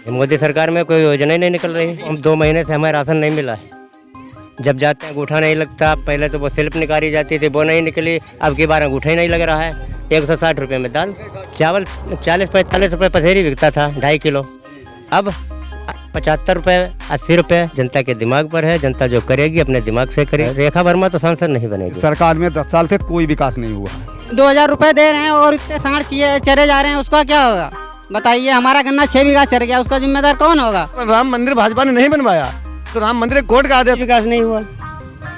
मोदी सरकार में कोई योजना ही नहीं निकल रही। हम 2 महीने से हमें राशन नहीं मिला है। जब जाते हैं अंगूठा नहीं लगता। पहले तो वो स्लिप निकाली जाती थी, वो नहीं निकली। अब की बार अंगूठा ही नहीं लग रहा है। 160 रुपये में दाल, चावल 40-45 रुपये पसेरी बिकता था 2.5 किलो। अब 75 रुपये 80 रुपये। जनता के दिमाग पर है, जनता जो करेगी अपने दिमाग से करेगी। रेखा वर्मा तो सांसद नहीं बनेगी। सरकार में 10 साल से कोई विकास नहीं हुआ। 2000 रुपये दे रहे हैं और इतने सांड चरे जा रहे हैं, उसका क्या होगा बताइए। हमारा गन्ना 6 बीघा चर गया, उसका जिम्मेदार कौन होगा। राम मंदिर भाजपा ने नहीं बनवाया तो राम मंदिर कोर्ट का आदेश। विकास नहीं हुआ,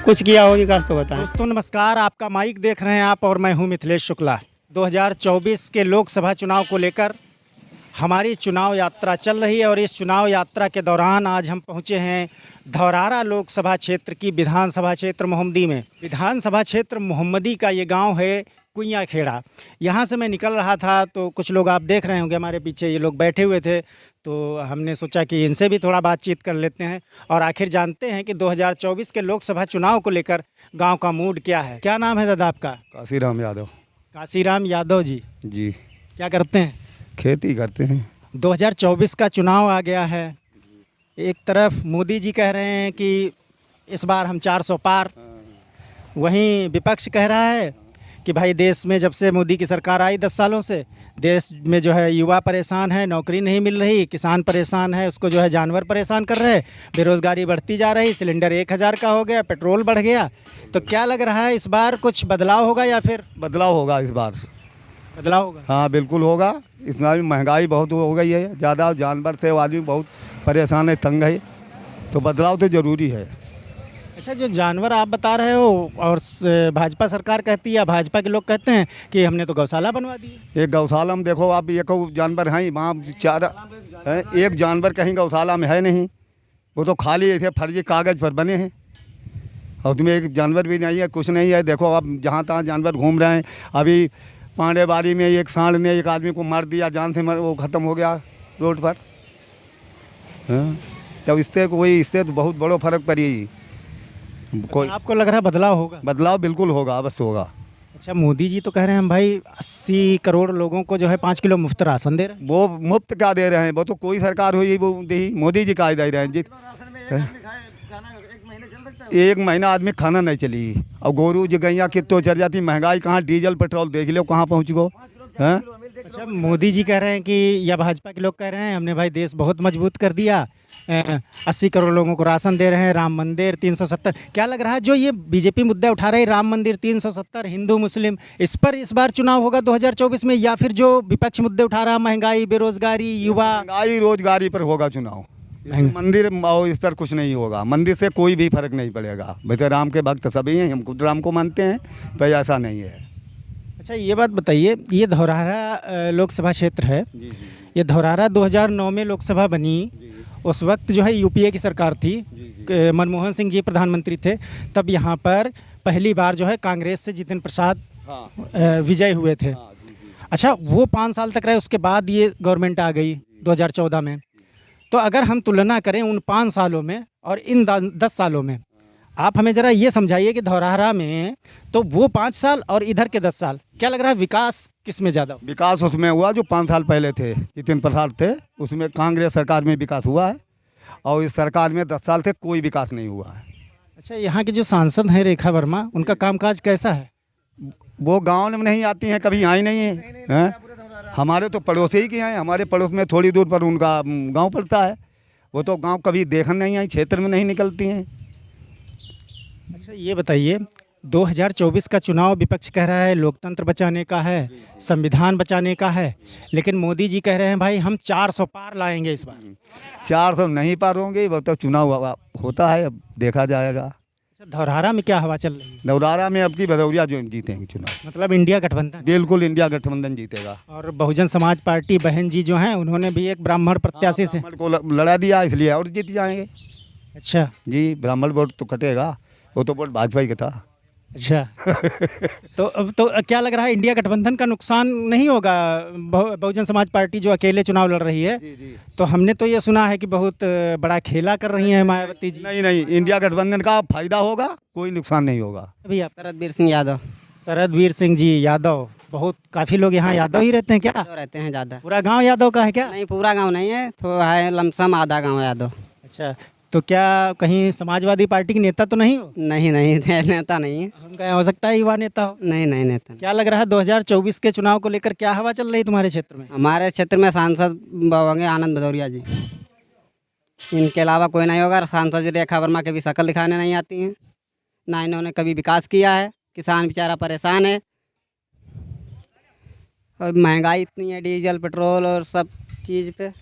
कुछ किया हो विकास तो बताएं। दोस्तों नमस्कार, आपका माइक देख रहे हैं आप और मैं हूं मिथिलेश शुक्ला। 2024 के लोकसभा चुनाव को लेकर हमारी चुनाव यात्रा चल रही है और इस चुनाव यात्रा के दौरान आज हम पहुंचे हैं धौरारा लोकसभा क्षेत्र की विधानसभा क्षेत्र मोहम्मदी में। विधानसभा क्षेत्र मोहम्मदी का ये गांव है कुइयाँ खेड़ा। यहाँ से मैं निकल रहा था तो कुछ लोग आप देख रहे होंगे हमारे पीछे, ये लोग बैठे हुए थे, तो हमने सोचा कि इनसे भी थोड़ा बातचीत कर लेते हैं और आखिर जानते हैं कि 2024 के लोकसभा चुनाव को लेकर गांव का मूड क्या है। क्या नाम है दादा आपका? काशीराम यादव। काशीराम यादव जी। जी। क्या करते हैं? खेती करते हैं। 2024 का चुनाव आ गया है। एक तरफ मोदी जी कह रहे हैं कि इस बार हम 400 पार, वहीं विपक्ष कह रहा है कि भाई देश में जब से मोदी की सरकार आई 10 सालों से देश में जो है युवा परेशान है, नौकरी नहीं मिल रही, किसान परेशान है, उसको जो है जानवर परेशान कर रहे हैं, बेरोज़गारी बढ़ती जा रही, सिलेंडर 1000 का हो गया, पेट्रोल बढ़ गया। तो क्या लग रहा है इस बार कुछ बदलाव होगा या फिर? बदलाव होगा इस बार। बदलाव होगा? हाँ बिल्कुल होगा। इस बार महंगाई बहुत हो गई है ज़्यादा, जानवर से आदमी बहुत परेशान है, तंग है, तो बदलाव तो ज़रूरी है। अच्छा, जो जानवर आप बता रहे हो और भाजपा सरकार कहती है, भाजपा के लोग कहते हैं कि हमने तो गौशाला बनवा दी। एक गौशाला में देखो आप, एक जानवर हैं वहाँ 4 है, एक जानवर कहीं गौशाला में है नहीं, वो तो खाली ऐसे फर्जी कागज़ पर बने हैं और उसमें एक जानवर भी नहीं है, कुछ नहीं है। देखो आप जहाँ तहाँ जानवर घूम रहे हैं। अभी पांडेबाड़ी में एक सांड ने एक आदमी को मार दिया, जान से वो ख़त्म हो गया रोड पर। हाँ, तो इससे तो बहुत बड़ा फर्क पड़ी। कोई आपको लग रहा है बदलाव होगा? बदलाव बिल्कुल होगा, अवश्य होगा। अच्छा, मोदी जी तो कह रहे हैं हम भाई 80 करोड़ लोगों को जो है 5 किलो मुफ्त राशन दे रहे हैं। वो मुफ्त क्या दे रहे हैं, वो तो कोई सरकार हुई वो दे, मोदी जी का दे रहे हैं जी। 1 महीना आदमी खाना नहीं चली और गोरू जी गैया कितो चल जाती। महंगाई कहाँ, डीजल पेट्रोल देख लो कहाँ पहुँच गो। हाँ, अच्छा, मोदी जी कह रहे हैं कि या भाजपा के लोग कह रहे हैं हमने भाई देश बहुत मजबूत कर दिया, 80 करोड़ लोगों को राशन दे रहे हैं, राम मंदिर 370। क्या लग रहा है जो ये बीजेपी मुद्दे उठा रहे हैं, राम मंदिर 370, हिंदू मुस्लिम, इस पर इस बार चुनाव होगा 2024 में, या फिर जो विपक्ष मुद्दे उठा रहा है महंगाई, बेरोजगारी, युवा? महंगाई रोजगारी पर होगा चुनाव। मंदिर और इस पर कुछ नहीं होगा। मंदिर से कोई भी फर्क नहीं पड़ेगा। वैसे राम के भक्त सभी हैं, हम खुद राम को मानते हैं, पर ऐसा नहीं है। अच्छा, ये बात बताइए, ये धौरारा लोकसभा क्षेत्र है, ये धौरारा 2009 में लोकसभा बनी, उस वक्त जो है यूपीए की सरकार थी, मनमोहन सिंह जी प्रधानमंत्री थे, तब यहाँ पर पहली बार जो है कांग्रेस से जितिन प्रसाद विजय हुए थे। अच्छा, वो 5 साल तक रहे, उसके बाद ये गवर्नमेंट आ गई 2014 में। तो अगर हम तुलना करें उन 5 सालों में और इन 10 सालों में, आप हमें ज़रा ये समझाइए कि धौरारा में तो वो 5 साल और इधर के 10 साल, क्या लग रहा है विकास किस में ज़्यादा? विकास उसमें हुआ जो 5 साल पहले थे, जितिन प्रसाद थे, उसमें कांग्रेस सरकार में विकास हुआ है और इस सरकार में 10 साल से कोई विकास नहीं हुआ है। अच्छा, यहाँ के जो सांसद हैं रेखा वर्मा, उनका कामकाज कैसा है? वो गाँव में नहीं आती हैं, कभी आई नहीं है। हमारे तो पड़ोसी ही के हैं, हमारे पड़ोस में थोड़ी दूर पर उनका गाँव पड़ता है, वो तो गाँव कभी देखने नहीं आई, क्षेत्र में नहीं निकलती हैं। अच्छा, ये बताइए 2024 का चुनाव विपक्ष कह रहा है लोकतंत्र बचाने का है, संविधान बचाने का है, लेकिन मोदी जी कह रहे हैं भाई हम 400 पार लाएंगे इस बार। 400 नहीं पार होंगे, वो तो चुनाव होता है, अब देखा जाएगा। अच्छा, धौरारा में क्या हवा चल रही है? धौरारा में अब की भदौरिया जो जीतेंगे चुनाव। मतलब इंडिया गठबंधन? बिल्कुल इंडिया गठबंधन जीतेगा। और बहुजन समाज पार्टी बहन जी जो हैं उन्होंने भी एक ब्राह्मण प्रत्याशी से को लड़ा दिया, इसलिए और जीत जाएंगे। अच्छा जी, ब्राह्मण वोट तो कटेगा, वो तो वोट भाजपा ही का था। अच्छा तो अब तो क्या लग रहा है इंडिया गठबंधन का नुकसान नहीं होगा? बहुजन समाज पार्टी जो अकेले चुनाव लड़ रही है, तो हमने तो ये सुना है कि बहुत बड़ा खेला कर रही हैं मायावती जी। नहीं, इंडिया गठबंधन का फायदा होगा, कोई नुकसान नहीं होगा। भैया शरदवीर सिंह यादव। शरदवीर सिंह जी यादव, बहुत काफ़ी लोग यहाँ यादव ही रहते हैं क्या? तो रहते हैं ज़्यादा। पूरा गांव यादव का है क्या? नहीं, पूरा गांव नहीं है, तो है लमसम आधा गांव यादव। अच्छा, तो क्या कहीं समाजवादी पार्टी के नेता तो नहीं हो? नहीं नहीं, नेता नहीं है। हम कहें हो सकता है युवा नेता हो। नहीं नहीं, नेता नहीं। क्या लग रहा है 2024 के चुनाव को लेकर क्या हवा चल रही है तुम्हारे क्षेत्र में? हमारे क्षेत्र में सांसद होंगे आनंद भदौरिया जी, इनके अलावा कोई नहीं होगा। सांसद जी रेखा वर्मा के भी शक्ल दिखाने नहीं आती हैं, ना इन्होंने कभी विकास किया है। किसान बेचारा परेशान है, और महंगाई इतनी है, डीजल पेट्रोल और सब चीज़ पे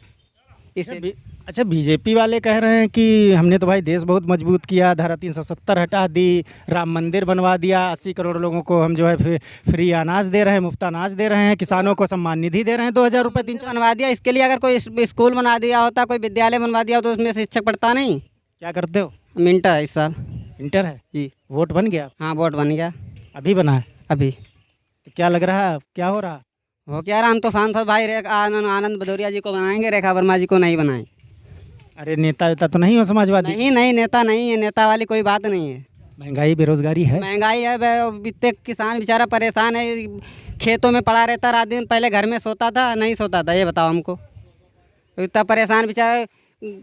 इसे। अच्छा, बीजेपी वाले कह रहे हैं कि हमने तो भाई देश बहुत मजबूत किया, धारा 370 हटा दी, राम मंदिर बनवा दिया, 80 करोड़ लोगों को हम जो है फ्री अनाज दे रहे हैं, मुफ्त अनाज दे रहे हैं, किसानों को सम्मान निधि दे रहे हैं 2000 रुपये 3 बनवा दिया। इसके लिए अगर कोई स्कूल बना दिया होता, कोई विद्यालय बनवा दिया तो उसमें शिक्षक पढ़ता नहीं। क्या करते हो? हम इंटर है इस साल। इंटर है जी। वोट बन गया? हाँ, वोट बन गया। अभी बना है? अभी तो क्या लग रहा है क्या हो रहा? हो क्या रहा, हम तो सांसद भाई आनंद भदौरिया जी को बनाएंगे, रेखा वर्मा जी को नहीं बनाएंगे। अरे नेता वेता तो नहीं हो समाजवादी? नहीं नहीं, नेता नहीं है, नेता वाली कोई बात नहीं है। महंगाई बेरोजगारी है? महंगाई है, इतने किसान बेचारा परेशान है, खेतों में पड़ा रहता, रात दिन पहले घर में सोता था नहीं सोता था, ये बताओ हमको। इतना परेशान बेचारा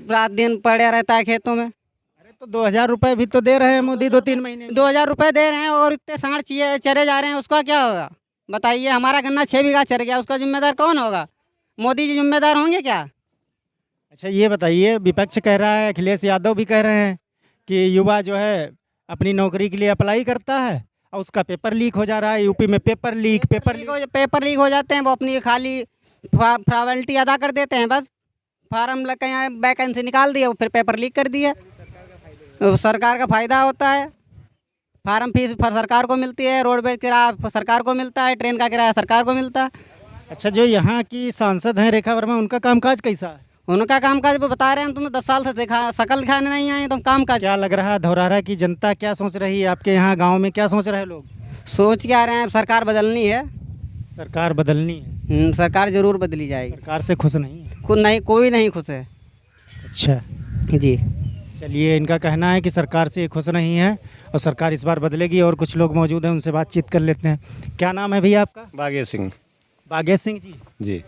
रात दिन पड़े रहता है खेतों में। अरे तो 2000 रुपये भी तो दे रहे हैं मोदी 2-3 महीने। 2000 रुपये दे रहे हैं और इतने सांड चरे जा रहे हैं, उसका क्या होगा बताइए? हमारा गन्ना 6 बीघा चर गया, उसका जिम्मेदार कौन होगा? मोदी जी जिम्मेदार होंगे क्या? अच्छा, ये बताइए, विपक्ष कह रहा है, अखिलेश यादव भी कह रहे हैं कि युवा जो है अपनी नौकरी के लिए अप्लाई करता है और उसका पेपर लीक हो जा रहा है। यूपी में पेपर लीक हो जाते हैं, वो अपनी खाली फॉर्मेलिटी अदा कर देते हैं, बस फार्म लग के वैकेंसी निकाल दिया, वो फिर पेपर लीक कर दिया। तो सरकार का फ़ायदा होता है, फार्म फीस सरकार को मिलती है, रोडवेज किराया सरकार को मिलता है, ट्रेन का किराया सरकार को मिलता है। अच्छा, जो यहाँ की सांसद हैं रेखा वर्मा, उनका कामकाज कैसा है? उनका कामकाज वो बता रहे हैं, हम तुम्हें 10 साल से देखा, शकल दिखाने नहीं आए तुम कामकाज। क्या लग रहा है धौरहरा की जनता क्या सोच रही है? आपके यहाँ गाँव में क्या सोच रहे हैं लोग? सोच क्या रहे हैं, सरकार बदलनी है। सरकार बदलनी है? सरकार जरूर बदली जाएगी। सरकार से खुश नहीं है? कोई नहीं खुश है। अच्छा जी, चलिए, इनका कहना है कि सरकार से खुश नहीं है और सरकार इस बार बदलेगी। और कुछ लोग मौजूद हैं, उनसे बातचीत कर लेते हैं। क्या नाम है भैया आपका? बागेश सिंह। बागेश सिंह जी, जी।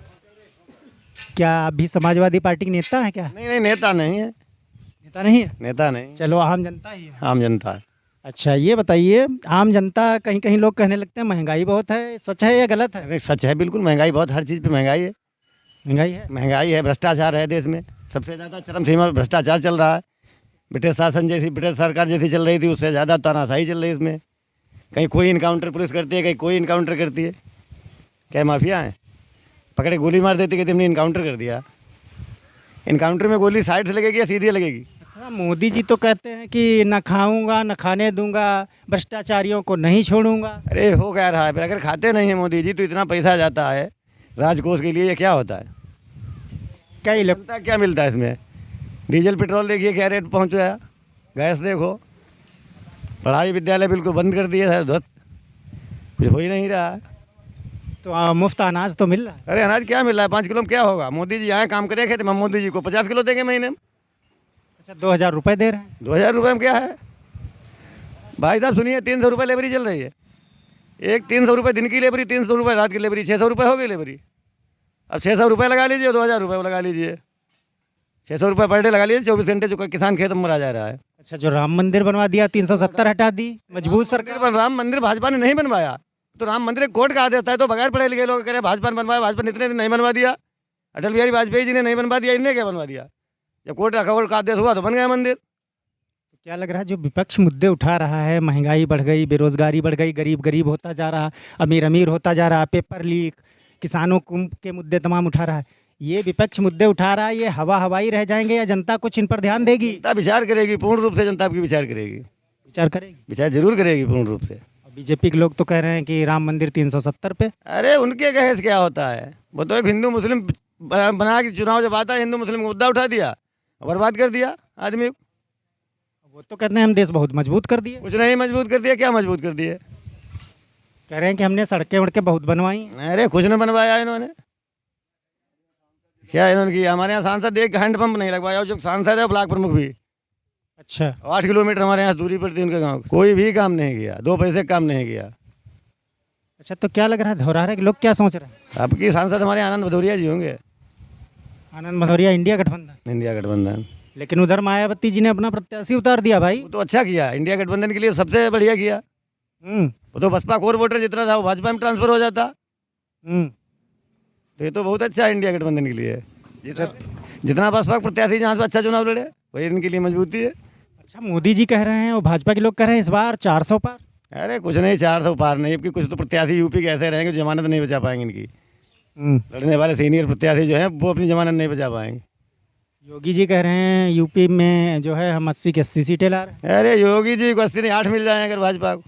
क्या आप भी समाजवादी पार्टी के नेता हैं क्या? नहीं नहीं, नेता नहीं है। नेता नहीं है? नेता नहीं, चलो, आम जनता ही है। आम जनता है। अच्छा, ये बताइए, आम जनता कहीं कहीं लोग कहने लगते हैं महंगाई बहुत है, सच है या गलत है? नहीं, सच है, बिल्कुल महंगाई बहुत, हर चीज़ पे महंगाई है। महंगाई है, भ्रष्टाचार है देश में, सबसे ज़्यादा चरम सीमा पर भ्रष्टाचार चल रहा है। ब्रिटिश शासन जैसी, ब्रिटिश सरकार जैसी चल रही थी, उससे ज़्यादा तानाशाही चल रही है इसमें। कहीं कोई इनकाउंटर पुलिस करती है, कहीं कोई इनकाउंटर करती है। क्या माफिया हैं? पकड़े गोली मार देती कि तुमने इनकाउंटर कर दिया। इनकाउंटर में गोली साइड से लगेगी या सीधी लगेगी? अच्छा, मोदी जी तो कहते हैं कि न खाऊंगा न खाने दूंगा, भ्रष्टाचारियों को नहीं छोड़ूंगा। अरे हो क्या रहा है फिर? अगर खाते नहीं हैं मोदी जी तो इतना पैसा जाता है राजकोष के लिए, ये क्या होता है? क्या क्या मिलता है इसमें? डीजल पेट्रोल देखिए क्या रेट पहुँच गया, गैस देखो, पढ़ाई विद्यालय बिल्कुल बंद कर दिए है, कुछ हो ही नहीं रहा है। तो मुफ्त अनाज तो मिल रहा है? अरे अनाज क्या मिल रहा है? 5 किलो में क्या होगा? मोदी जी यहाँ काम करे थे, हम मोदी जी को 50 किलो देंगे महीने में। अच्छा, 2000 रुपये दे रहे हैं? 2000 रुपये में क्या है भाई साहब? सुनिए, 300 रुपये लेबरी चल रही है। एक 300 रुपये दिन की लेबरी, 300 रुपये रात की लेबरी, 600 रुपये हो गई लेबरी। अब 600 रुपये लगा लीजिए, 2000 रुपये लगा लीजिए, 600 रुपये पर डे लगा लीजिए, 24 घंटे जो किसान खेत में मरा जा रहा है। अच्छा, जो राम मंदिर बनवा दिया, 370 हटा दी, मजबूत सरकार। राम मंदिर भाजपा ने नहीं बनवाया, तो राम मंदिर कोर्ट का आदेश है, तो बगैर पढ़े लिखे लोग कह रहे भाजपा ने बनवाया, भाजपा ने इतने दिन नहीं बनवा दिया। अटल बिहारी वाजपेयी जी ने नहीं बनवा दिया, इनने क्या बनवा दिया? जब कोर्ट का आदेश हुआ तो बन गया मंदिर। क्या लग रहा है, जो विपक्ष मुद्दे उठा रहा है, महंगाई बढ़ गई, बेरोजगारी बढ़ गई, गरीब गरीब होता जा रहा, अमीर अमीर होता जा रहा, पेपर लीक, किसानों के मुद्दे तमाम उठा रहा है, ये विपक्ष मुद्दे उठा रहा है, ये हवाई रह जाएंगे या जनता कुछ इन पर ध्यान देगी? जनता विचार करेगी, पूर्ण रूप से जनता की विचार करेगी। विचार करेगी? विचार जरूर करेगी पूर्ण रूप से। बीजेपी के लोग तो कह रहे हैं कि राम मंदिर 370 पे। अरे उनके कहे से क्या होता है? वो तो एक हिंदू मुस्लिम बना के चुनाव जब आता है, हिंदू मुस्लिम का मुद्दा उठा दिया, बर्बाद कर दिया आदमी को। वो तो कहते हैं हम देश बहुत मजबूत कर दिए। कुछ नहीं मजबूत कर दिया, क्या मजबूत कर दिए? कह रहे हैं कि हमने सड़कें वड़कें बहुत बनवाई। अरे कुछ नहीं बनवाया इन्होंने। क्या इन्होंने किया? हमारे यहाँ सांसद एक हैंडपंप नहीं लगवाया, जो सांसद है ब्लॉक प्रमुख भी। अच्छा, 8 किलोमीटर हमारे यहाँ दूरी पर थी उनके गाँव, कोई भी काम नहीं किया, 2 पैसे काम नहीं किया। अच्छा, तो क्या लग रहा है धौरहरा के लोग क्या सोच रहे हैं? अब की सांसद हमारे आनंद भदौरिया जी होंगे। आनंद भदौरिया इंडिया गठबंधन, इंडिया गठबंधन लेकिन उधर मायावती जी ने अपना प्रत्याशी उतार दिया भाई। वो तो अच्छा किया, इंडिया गठबंधन के लिए सबसे बढ़िया किया। वो तो बसपा कोर वोटर जितना था वो भाजपा में ट्रांसफर हो जाता। तो ये तो बहुत अच्छा है इंडिया गठबंधन के लिए। जितना बसपा प्रत्याशी जहाँ से अच्छा चुनाव लड़े वही इनके लिए मजबूती है। अच्छा, मोदी जी कह रहे हैं और भाजपा के लोग कह रहे हैं इस बार 400 पार। अरे कुछ नहीं, 400 पार नहीं, अब कुछ तो प्रत्याशी यूपी के ऐसे रहेंगे जो जमानत नहीं बचा पाएंगे इनकी। लड़ने वाले सीनियर प्रत्याशी जो हैं वो अपनी जमानत नहीं बचा पाएंगे। योगी जी कह रहे हैं यूपी में जो है हम 80 की 80 सीटें ला रहे हैं। अरे योगी जी को 80 नहीं 8 मिल जाए अगर भाजपा को।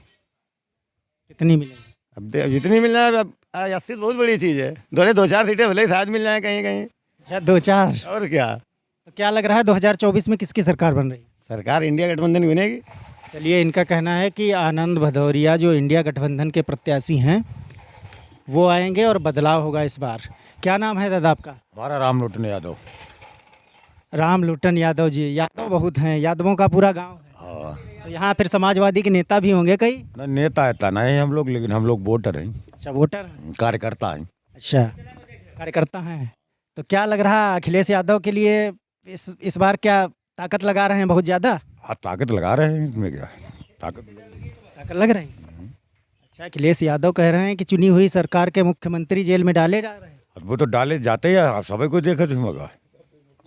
कितनी मिलेंगी? अब जितनी मिल जाए, अब 80 तो बहुत बड़ी चीज़ है। 2-4 सीटें भले ही साथ मिल जाए कहीं कहीं। अच्छा, 2-4। और क्या, तो क्या लग रहा है 2024 में किसकी सरकार बन रही है? सरकार इंडिया गठबंधन की बनेगी। चलिए, इनका कहना है कि आनंद भदौरिया जो इंडिया गठबंधन के प्रत्याशी हैं वो आएंगे और बदलाव होगा इस बार। क्या नाम है दादा आपका? हमारा राम लोटन यादव। राम लुटन यादव जी। यादव बहुत हैं, यादवों का पूरा गांव है। हाँ, तो यहाँ फिर समाजवादी के नेता भी होंगे कई? न नेता इतना नहीं हम लोग, लेकिन हम लोग वोटर हैं, अच्छा, वोटर हैं। कार्यकर्ता हैं। अच्छा, कार्यकर्ता हैं। तो क्या लग रहा है अखिलेश यादव के लिए इस बार क्या ताकत लगा रहे हैं बहुत ज़्यादा? हाँ, ताकत लगा रहे हैं, इसमें क्या है, ताकत लग रही है। अच्छा, अखिलेश यादव कह रहे हैं कि चुनी हुई सरकार के मुख्यमंत्री जेल में डाले जा रहे हैं। अब वो तो डाले जाते हैं, आप सभी को देखा तुम होगा।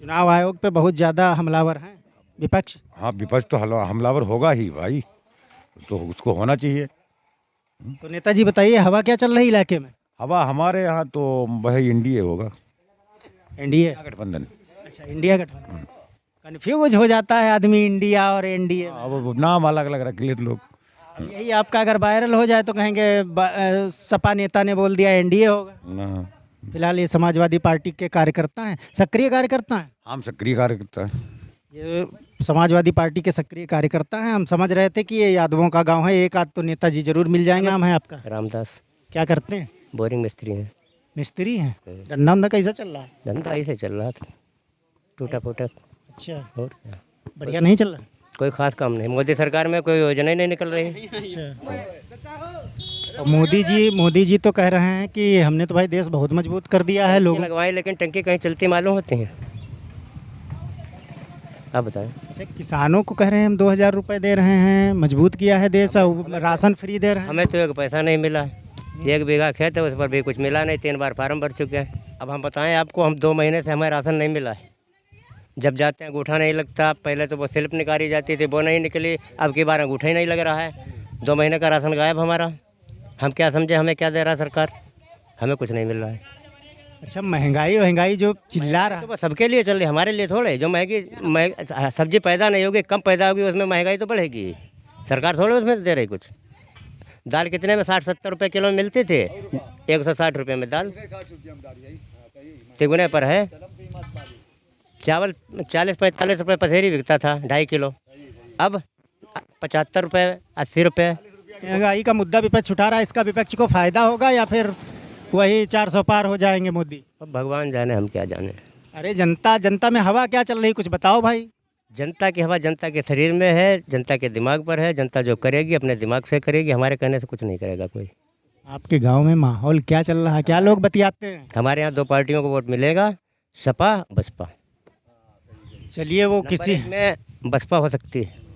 चुनाव आयोग पे बहुत ज़्यादा हमलावर हैं विपक्ष। हाँ, विपक्ष तो हमलावर होगा ही भाई, तो उसको होना चाहिए। तो नेताजी बताइए, हवा क्या चल रही है इलाके में? हवा हमारे यहाँ तो वही एनडीए होगा, एनडीए गठबंधन। अच्छा, इंडिया गठबंधन। कन्फ्यूज हो जाता है आदमी इंडिया और एनडीए। अब नाम अलग अलग रख लेते लोग। यही आपका अगर वायरल हो जाए तो कहेंगे सपा नेता ने बोल दिया एनडीए होगा। फिलहाल ये समाजवादी पार्टी के कार्यकर्ता हैं, सक्रिय कार्यकर्ता हैं। हम सक्रिय कार्यकर्ता हैं। ये समाजवादी पार्टी के सक्रिय कार्यकर्ता हैं। हम समझ रहे थे कि ये यादवों का गांव है, एक आध तो नेताजी जरूर मिल जाएंगे। नाम है आपका? रामदास। क्या करते हैं? बोरिंग मिस्त्री हैं। मिस्त्री हैं। धंधा उंधा कैसा चल रहा है? धंधा ऐसे चल रहा था, टूटा फूटा। अच्छा, और क्या, बढ़िया नहीं चल रहा? कोई खास काम नहीं। मोदी सरकार में कोई योजना ही नहीं निकल रही। और मोदी जी तो कह रहे हैं कि हमने तो भाई देश बहुत मजबूत कर दिया है। लोग लगवाएं लेकिन टंकी कहीं चलती मालूम होती हैं। आप बताएं। अच्छा, किसानों को कह रहे हैं हम 2000 रुपये दे रहे हैं, मजबूत किया है देश, और राशन फ्री दे रहे हैं। हमें तो एक पैसा नहीं मिला है। 1 बीघा खेत है, उस पर भी कुछ मिला नहीं। 3 बार फार्म भर चुके हैं। अब हम बताएं आपको, हम 2 महीने से हमें राशन नहीं मिला है। जब जाते हैं अंगूठा नहीं लगता। पहले तो वो स्लिप निकाली जाती थी, वो नहीं निकली। अब की बार अंगूठा ही नहीं लग रहा है। 2 महीने का राशन गायब हमारा। हम क्या समझे हमें क्या दे रहा है सरकार? हमें कुछ नहीं मिल रहा है। अच्छा, महंगाई जो चिल्ला रहा है तो सबके लिए चल रही है, हमारे लिए थोड़े। जो सब्जी पैदा नहीं होगी, कम पैदा होगी, उसमें महंगाई तो बढ़ेगी। सरकार थोड़े उसमें दे रही कुछ। दाल कितने में 60-70 रुपये किलो में मिलती थी, 160 रुपये में दाल तिगुने पर है। चावल 40-45 रुपये पसेरी बिकता था 2.5 किलो, अब 75 रुपये 80 रुपये। महंगाई का मुद्दा विपक्ष उठा रहा है, इसका विपक्ष को फायदा होगा या फिर वही 400 पार हो जाएंगे मोदी? अब भगवान जाने, हम क्या जाने। अरे जनता में हवा क्या चल रही, कुछ बताओ भाई। जनता की हवा जनता के शरीर में है, जनता के दिमाग पर है। जनता जो करेगी अपने दिमाग से करेगी, हमारे कहने से कुछ नहीं करेगा कोई। आपके गांव में माहौल क्या चल रहा है, क्या लोग बतियाते हैं? हमारे यहाँ 2 पार्टियों को वोट मिलेगा, सपा बसपा। चलिए, वो किसी में बसपा हो सकती है।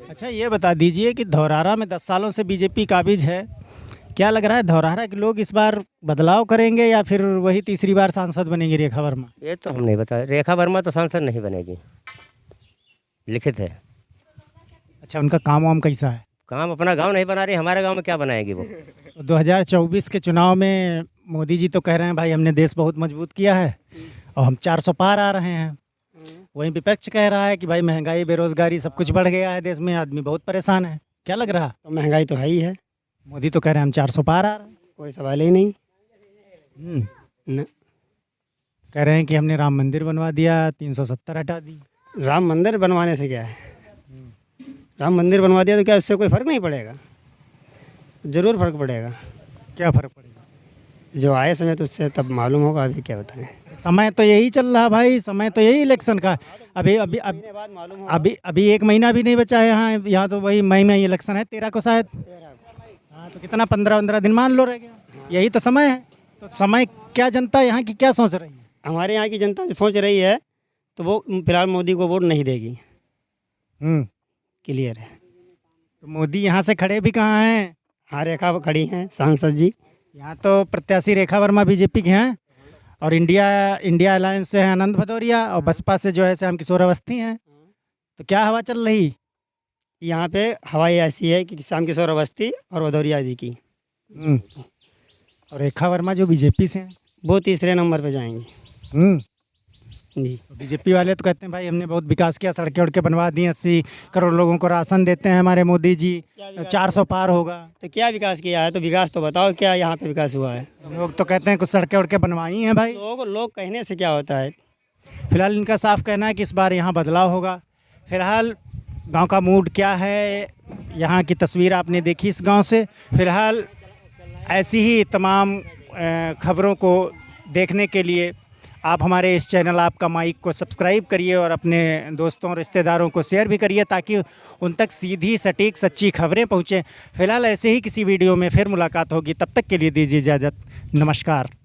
अच्छा, ये बता दीजिए कि धौरहरा में 10 सालों से बीजेपी काबिज है। क्या लग रहा है धौरहरा के लोग इस बार बदलाव करेंगे या फिर वही तीसरी बार सांसद बनेंगी रेखा वर्मा? ये तो हम नहीं बता। रेखा वर्मा तो सांसद नहीं बनेगी, लिखित है। अच्छा, उनका काम वाम कैसा है? काम अपना गांव नहीं बना रही, हमारे गांव में क्या बनाएगी वो? 2024 के चुनाव में मोदी जी तो कह रहे हैं भाई हमने देश बहुत मजबूत किया है और हम 400 पार आ रहे हैं। वहीं विपक्ष कह रहा है कि भाई महंगाई, बेरोजगारी सब कुछ बढ़ गया है देश में, आदमी बहुत परेशान है। क्या लग रहा? तो महंगाई तो है ही है। मोदी तो कह रहे हैं हम 400 पार आ रहे हैं। कोई सवाल ही नहीं। न, कह रहे हैं कि हमने राम मंदिर बनवा दिया, 370 हटा दी। राम मंदिर बनवाने से क्या है? राम मंदिर बनवा दिया तो क्या उससे कोई फ़र्क नहीं पड़ेगा? ज़रूर फ़र्क पड़ेगा। क्या फ़र्क पड़ेगा? जो आए समय तो उससे तब मालूम होगा। अभी क्या बताएं, समय तो यही चल रहा भाई, समय तो यही इलेक्शन का। अभी 1 महीना भी नहीं बचा है। यहाँ तो वही मई में इलेक्शन है, 13 को शायद। हाँ, तो कितना 15-15 दिन मान लो रह गया, यही तो समय है। तो समय क्या जनता यहाँ की क्या सोच रही है? हमारे यहाँ की जनता जो सोच रही है तो वो फिलहाल मोदी को वोट नहीं देगी। क्लियर है। तो मोदी यहाँ से खड़े भी कहाँ हैं? हाँ, रेखा खड़ी हैं सांसद जी। यहाँ तो प्रत्याशी रेखा वर्मा बीजेपी के हैं, और इंडिया अलायंस से हैं आनंद भदौरिया, और बसपा से जो है श्याम किशोर अवस्थी हैं। तो क्या हवा चल रही? यहाँ पे हवा ऐसी है कि श्याम किशोर अवस्थी और भदौरिया जी की। और रेखा वर्मा जो बीजेपी से हैं, वो तीसरे नंबर पे जाएंगे जी। बीजेपी वाले तो कहते हैं भाई हमने बहुत विकास किया, सड़कें उड़कें बनवा दी, 80 करोड़ लोगों को राशन देते हैं हमारे मोदी जी, 400 पार होगा। तो क्या विकास किया है? तो विकास तो बताओ, क्या यहाँ पे विकास हुआ है? लोग तो कहते हैं कुछ सड़कें उड़कें बनवाई हैं भाई। लोग कहने से क्या होता है? फिलहाल इनका साफ कहना है कि इस बार यहाँ बदलाव होगा। फिलहाल गांव का मूड क्या है, यहाँ की तस्वीर आपने देखी इस गांव से। फिलहाल ऐसी ही तमाम खबरों को देखने के लिए आप हमारे इस चैनल आपका माइक को सब्सक्राइब करिए और अपने दोस्तों और रिश्तेदारों को शेयर भी करिए, ताकि उन तक सीधी सटीक सच्ची खबरें पहुँचें। फिलहाल ऐसे ही किसी वीडियो में फिर मुलाकात होगी, तब तक के लिए दीजिए इजाज़त। नमस्कार।